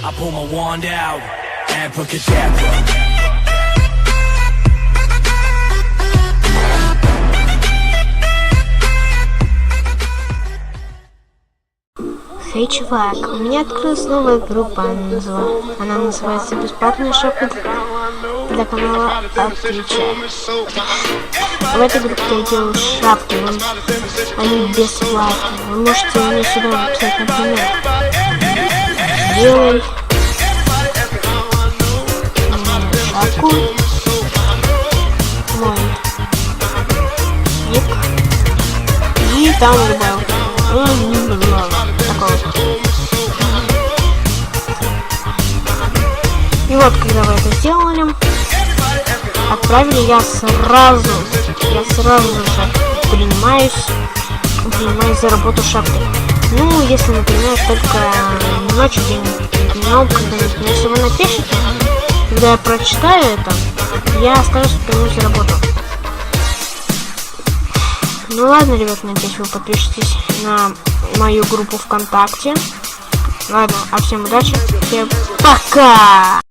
I pull my wand out, abracadabra. Эй, чувак, у меня открылась новая группа, она называется «Бесплатная шапка для канала Отличия». В этой группе я делаю шапки, они бесплатные. Вы можете мне сюда написать, например, делай шапку, мой ник, и там добавил. И вот, когда вы это сделали, отправили, я сразу же принимаюсь за работу шапки. Ну, если, например, только ночью, днем, когда-нибудь. Если вы напишите, когда я прочитаю это, я сразу примусь за работу. Ну ладно, ребят, надеюсь, вы подпишитесь на мою группу ВКонтакте. Ладно, а всем удачи, всем пока!